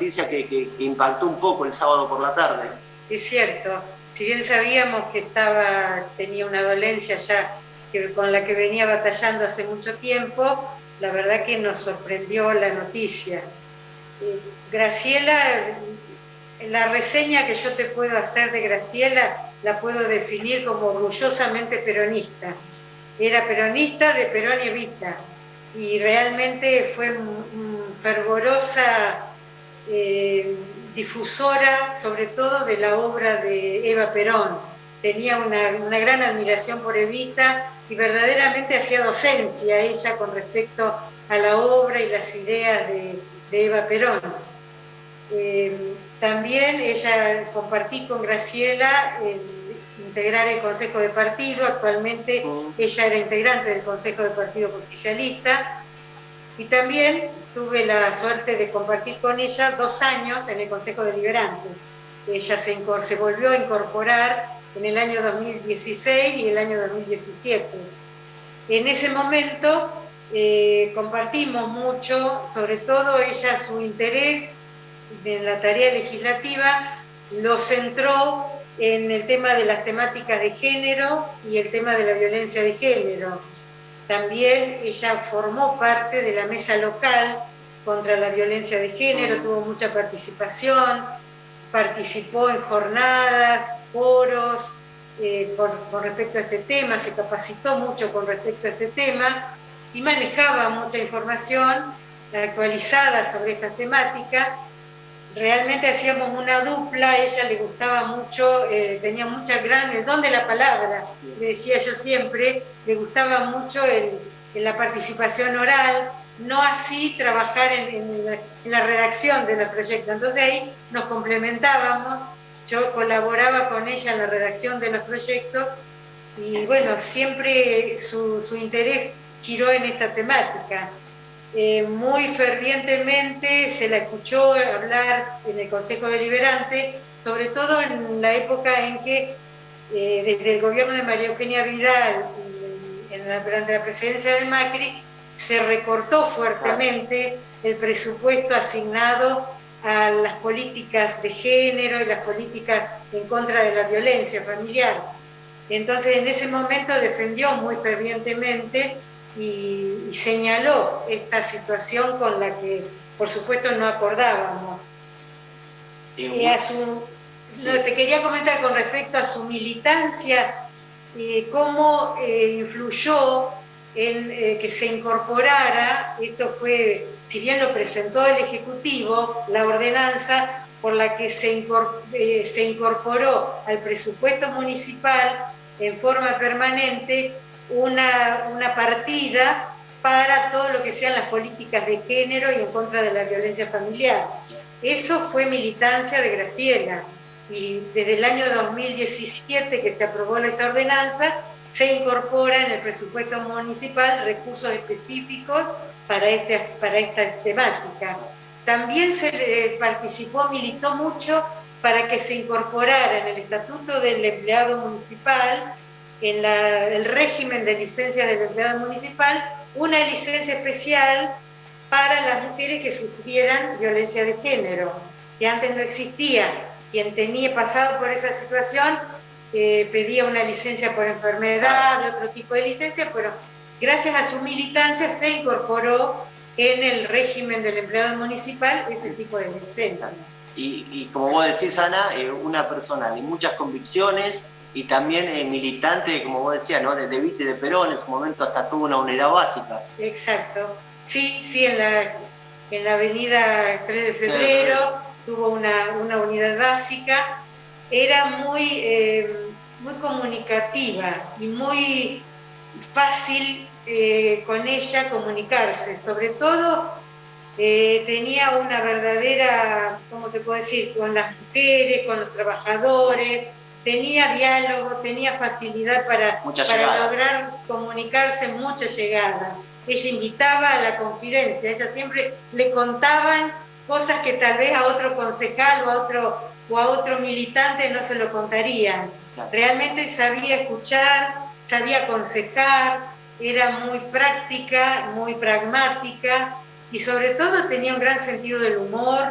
noticia que impactó un poco el sábado por la tarde. Es cierto, si bien sabíamos que tenía una dolencia ya con la que venía batallando hace mucho tiempo, la verdad que nos sorprendió la noticia. Graciela, la reseña que yo te puedo hacer de Graciela la puedo definir como orgullosamente peronista. Era peronista de Perón y Evita, y realmente fue fervorosa difusora, sobre todo de la obra de Eva Perón. Tenía una gran admiración por Evita y verdaderamente hacía docencia ella con respecto a la obra y las ideas de Eva Perón. También compartí con Graciela integrar el Consejo de Partido. Actualmente ella era integrante del Consejo de Partido Justicialista, y también tuve la suerte de compartir con ella 2 años en el Consejo Deliberante. Ella se volvió a incorporar en el año 2016 y el año 2017. En ese momento compartimos mucho, sobre todo ella, su interés en la tarea legislativa lo centró en el tema de las temáticas de género y el tema de la violencia de género. También ella formó parte de la mesa local contra la violencia de género, tuvo mucha participación, participó en jornadas, foros con respecto a este tema, se capacitó mucho con respecto a este tema y manejaba mucha información actualizada sobre estas temáticas. Realmente hacíamos una dupla, a ella le gustaba mucho, tenía el don de la palabra, le decía yo siempre, le gustaba mucho la participación oral, no así trabajar en la redacción de los proyectos. Entonces ahí nos complementábamos, yo colaboraba con ella en la redacción de los proyectos y bueno, siempre su interés giró en esta temática. Muy fervientemente se la escuchó hablar en el Consejo Deliberante, sobre todo en la época en que desde el gobierno de María Eugenia Vidal, durante la presidencia de Macri, se recortó fuertemente el presupuesto asignado a las políticas de género y las políticas en contra de la violencia familiar. Entonces, en ese momento defendió muy fervientemente y señaló esta situación con la que, por supuesto, no acordábamos. Te quería comentar con respecto a su militancia, cómo influyó en que se incorporara, esto fue, si bien lo presentó el Ejecutivo, la ordenanza por la que se incorporó al presupuesto municipal en forma permanente una partida para todo lo que sean las políticas de género y en contra de la violencia familiar. Eso fue militancia de Graciela, y desde el año 2017 que se aprobó esa ordenanza, se incorpora en el presupuesto municipal recursos específicos para esta temática. También se militó mucho para que se incorporara en el Estatuto del Empleado Municipal, en el régimen de licencia del empleado municipal, una licencia especial para las mujeres que sufrieran violencia de género, que antes no existía. Quien tenía pasado por esa situación pedía una licencia por enfermedad, otro tipo de licencia, pero gracias a su militancia se incorporó en el régimen del empleado municipal ese tipo de licencia. Y como vos decís, Ana, una persona de muchas convicciones y también militante, como vos decías, ¿no? de Evita y de Perón, en su momento hasta tuvo una unidad básica. Exacto. Sí, en la avenida 3 de Febrero tuvo una unidad básica. Era muy comunicativa y muy fácil con ella comunicarse. Sobre todo tenía una verdadera, ¿cómo te puedo decir?, con las mujeres, con los trabajadores, tenía diálogo, tenía facilidad para lograr comunicarse, mucha llegada. Ella invitaba a la confidencia, ella siempre le contaban cosas que tal vez a otro concejal o a otro militante no se lo contarían. Realmente sabía escuchar, sabía aconsejar, era muy práctica, muy pragmática y sobre todo tenía un gran sentido del humor,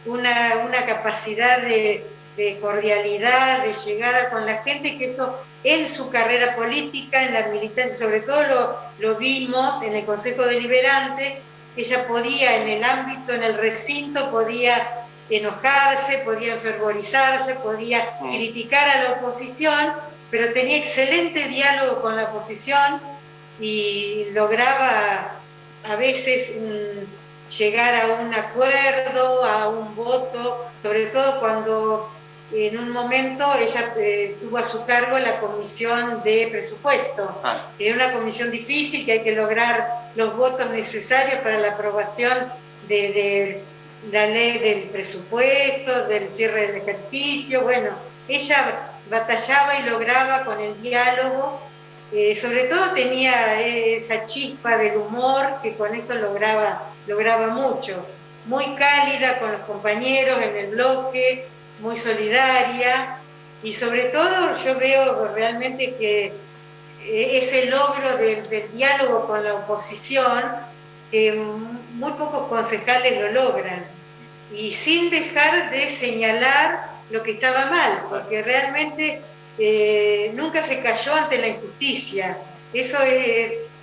una capacidad de cordialidad, de llegada con la gente, que eso en su carrera política, en la militancia, sobre todo lo vimos en el Consejo Deliberante. Ella podía en el ámbito, en el recinto, podía enojarse, podía enfervorizarse, podía criticar a la oposición, pero tenía excelente diálogo con la oposición y lograba a veces llegar a un acuerdo, a un voto, sobre todo cuando en un momento ella tuvo a su cargo la comisión de presupuesto. Era una comisión difícil, que hay que lograr los votos necesarios para la aprobación de la ley del presupuesto, del cierre del ejercicio. Bueno, ella batallaba y lograba con el diálogo, sobre todo tenía esa chispa del humor, que con eso lograba mucho. Muy cálida con los compañeros en el bloque, muy solidaria, y sobre todo yo veo realmente que ese logro del diálogo con la oposición, que muy pocos concejales lo logran, y sin dejar de señalar lo que estaba mal, porque realmente nunca se cayó ante la injusticia. Eso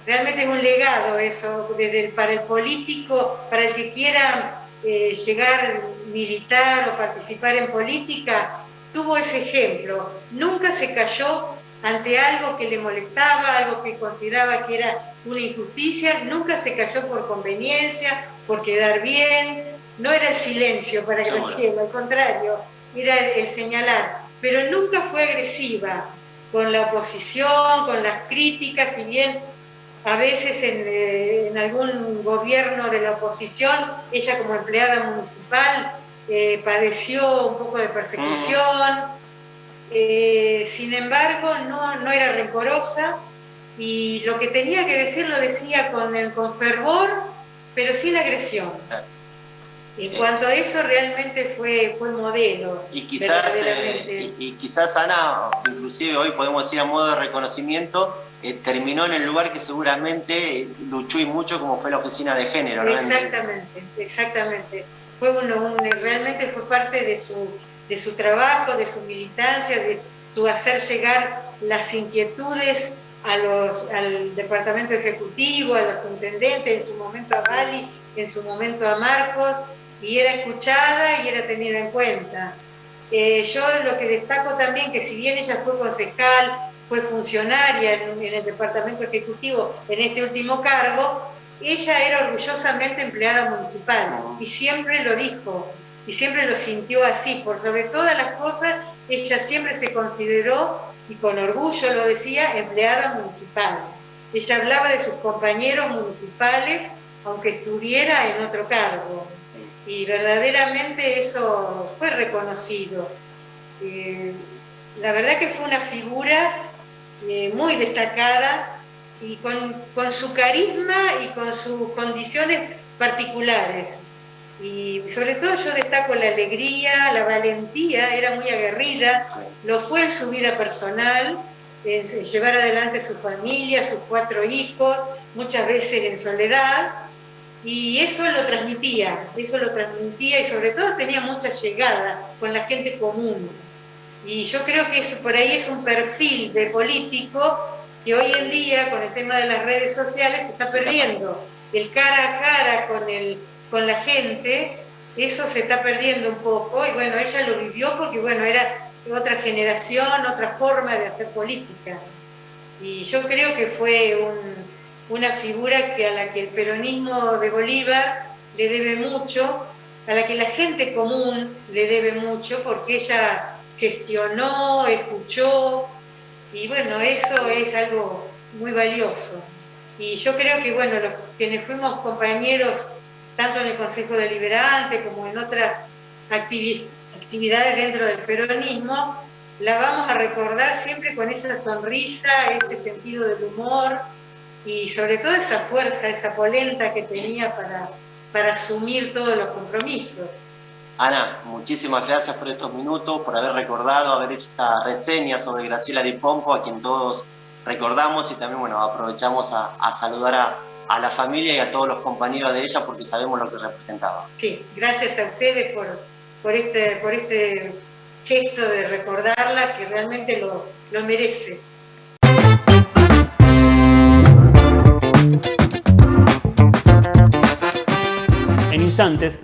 realmente es un legado, eso, para el político, para el que quiera llegar militar o participar en política, tuvo ese ejemplo. Nunca se cayó ante algo que le molestaba, algo que consideraba que era una injusticia, nunca se cayó por conveniencia, por quedar bien. No era el silencio para Graciela, al contrario, era el señalar, pero nunca fue agresiva con la oposición, con las críticas, si bien a veces en algún gobierno de la oposición, ella como empleada municipal padeció un poco de persecución. Sin embargo, no era rencorosa, y lo que tenía que decir lo decía con fervor, pero sin agresión. En cuanto a eso, realmente fue modelo. Y quizás, Ana, inclusive hoy podemos decir a modo de reconocimiento, terminó en el lugar que seguramente luchó y mucho, como fue la oficina de género, ¿no? Exactamente. Realmente fue parte de su trabajo, de su militancia, de su hacer llegar las inquietudes al departamento ejecutivo, a los intendentes, en su momento a Bali, en su momento a Marcos, y era escuchada y era tenida en cuenta. Yo lo que destaco también, que si bien ella fue concejal, fue funcionaria en el departamento ejecutivo en este último cargo, ella era orgullosamente empleada municipal, y siempre lo dijo, y siempre lo sintió así. Por sobre todas las cosas, ella siempre se consideró, y con orgullo lo decía, empleada municipal. Ella hablaba de sus compañeros municipales, aunque estuviera en otro cargo, y verdaderamente eso fue reconocido. La verdad que fue una figura muy destacada, y con su carisma y con sus condiciones particulares. Y sobre todo yo destaco la alegría, la valentía. Era muy aguerrida, lo fue en su vida personal, en llevar adelante su familia, sus 4 hijos, muchas veces en soledad, y eso lo transmitía, y sobre todo tenía mucha llegada con la gente común. Y yo creo que por ahí es un perfil de político que hoy en día, con el tema de las redes sociales, se está perdiendo. El cara a cara con la gente, eso se está perdiendo un poco, y bueno, ella lo vivió porque bueno, era otra generación, otra forma de hacer política. Y yo creo que fue una figura a la que el peronismo de Bolívar le debe mucho, a la que la gente común le debe mucho, porque ella gestionó, escuchó, y bueno, eso es algo muy valioso. Y yo creo que bueno, quienes fuimos compañeros tanto en el Consejo Deliberante como en otras actividades dentro del peronismo, la vamos a recordar siempre con esa sonrisa, ese sentido del humor, y sobre todo esa fuerza, esa polenta que tenía para asumir todos los compromisos. Ana, muchísimas gracias por estos minutos, por haber recordado, haber hecho esta reseña sobre Graciela Di Pompo, a quien todos recordamos, y también bueno, aprovechamos a saludar a la familia y a todos los compañeros de ella, porque sabemos lo que representaba. Sí, gracias a ustedes por este gesto de recordarla, que realmente lo merece. En instantes